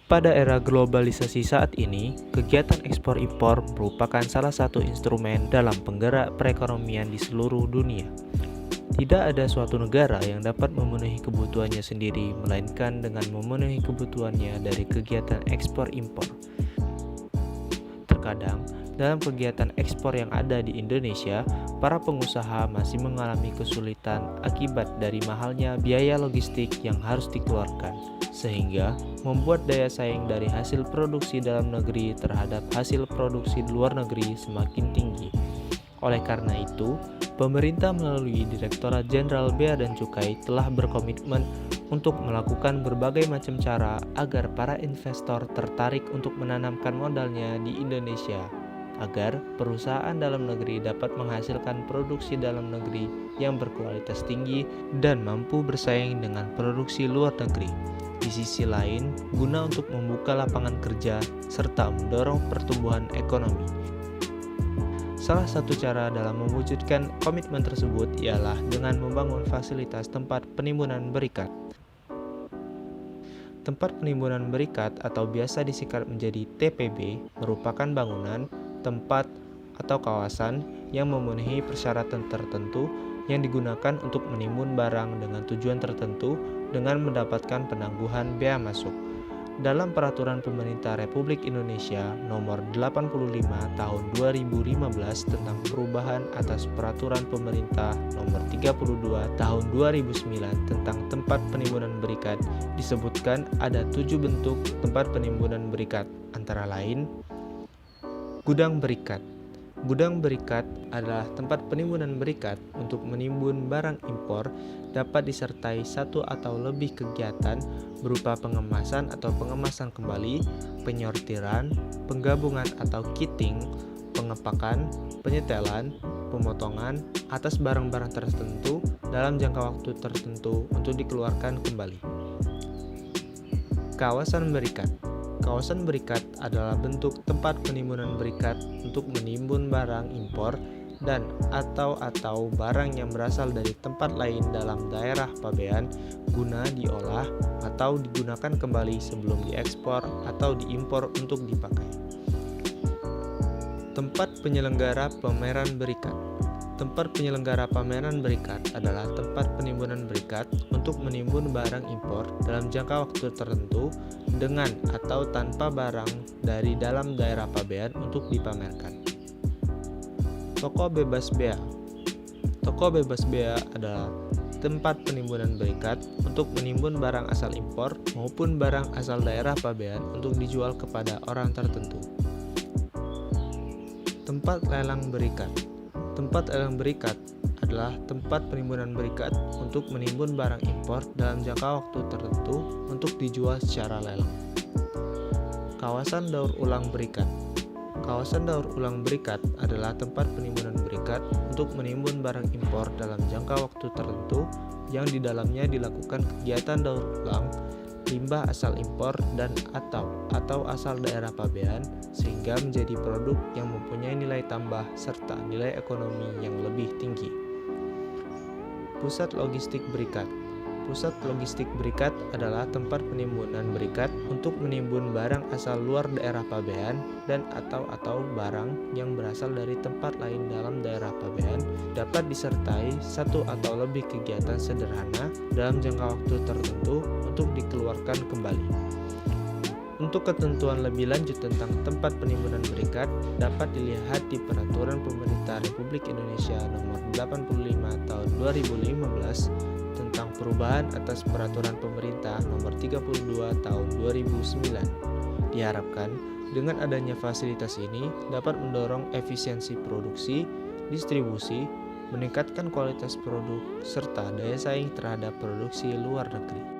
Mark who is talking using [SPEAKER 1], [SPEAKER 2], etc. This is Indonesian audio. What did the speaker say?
[SPEAKER 1] Pada era globalisasi saat ini, kegiatan ekspor-impor merupakan salah satu instrumen dalam penggerak perekonomian di seluruh dunia. Tidak ada suatu negara yang dapat memenuhi kebutuhannya sendiri, melainkan dengan memenuhi kebutuhannya dari kegiatan ekspor-impor. Terkadang, dalam kegiatan ekspor yang ada di Indonesia, para pengusaha masih mengalami kesulitan akibat dari mahalnya biaya logistik yang harus dikeluarkan, sehingga membuat daya saing dari hasil produksi dalam negeri terhadap hasil produksi di luar negeri semakin tinggi. Oleh karena itu, pemerintah melalui Direktorat Jenderal Bea dan Cukai telah berkomitmen untuk melakukan berbagai macam cara agar para investor tertarik untuk menanamkan modalnya di Indonesia, agar perusahaan dalam negeri dapat menghasilkan produksi dalam negeri yang berkualitas tinggi dan mampu bersaing dengan produksi luar negeri. Di sisi lain, guna untuk membuka lapangan kerja serta mendorong pertumbuhan ekonomi. Salah satu cara dalam mewujudkan komitmen tersebut ialah dengan membangun fasilitas tempat penimbunan berikat. Tempat penimbunan berikat atau biasa disingkat menjadi TPB merupakan bangunan, tempat, atau kawasan yang memenuhi persyaratan tertentu yang digunakan untuk menimbun barang dengan tujuan tertentu dengan mendapatkan penangguhan bea masuk. Dalam Peraturan Pemerintah Republik Indonesia Nomor 85 Tahun 2015 tentang perubahan atas Peraturan Pemerintah Nomor 32 Tahun 2009 tentang tempat penimbunan berikat disebutkan ada 7 bentuk tempat penimbunan berikat, antara lain gudang berikat. Gudang berikat adalah tempat penimbunan berikat untuk menimbun barang impor, dapat disertai satu atau lebih kegiatan berupa pengemasan atau pengemasan kembali, penyortiran, penggabungan atau kitting, pengepakan, penyetelan, pemotongan atas barang-barang tertentu dalam jangka waktu tertentu untuk dikeluarkan kembali. Kawasan berikat. Kawasan berikat adalah bentuk tempat penimbunan berikat untuk menimbun barang impor dan atau barang yang berasal dari tempat lain dalam daerah pabean guna diolah atau digunakan kembali sebelum diekspor atau diimpor untuk dipakai. Tempat penyelenggara pameran berikat. Tempat penyelenggara pameran berikat adalah tempat penimbunan berikat untuk menimbun barang impor dalam jangka waktu tertentu dengan atau tanpa barang dari dalam daerah pabean untuk dipamerkan. Toko bebas bea. Toko bebas bea adalah tempat penimbunan berikat untuk menimbun barang asal impor maupun barang asal daerah pabean untuk dijual kepada orang tertentu. Tempat lelang berikat. Tempat lelang berikat adalah tempat penimbunan berikat untuk menimbun barang impor dalam jangka waktu tertentu untuk dijual secara lelang. Kawasan daur ulang berikat. Kawasan daur ulang berikat adalah tempat penimbunan berikat untuk menimbun barang impor dalam jangka waktu tertentu yang di dalamnya dilakukan kegiatan daur ulang limbah asal impor dan atau asal daerah pabean sehingga menjadi produk yang mempunyai nilai tambah serta nilai ekonomi yang lebih tinggi. Pusat logistik berikat. Pusat logistik berikat adalah tempat penimbunan berikat untuk menimbun barang asal luar daerah pabean dan atau barang yang berasal dari tempat lain dalam daerah pabean, dapat disertai satu atau lebih kegiatan sederhana dalam jangka waktu tertentu untuk dikeluarkan kembali. Untuk ketentuan lebih lanjut tentang tempat penimbunan berikat dapat dilihat di Peraturan Pemerintah Republik Indonesia Nomor 85 Tahun 2015 tentang perubahan atas Peraturan Pemerintah Nomor 32 Tahun 2009. Diharapkan dengan adanya fasilitas ini dapat mendorong efisiensi produksi, distribusi, meningkatkan kualitas produk serta daya saing terhadap produksi luar negeri.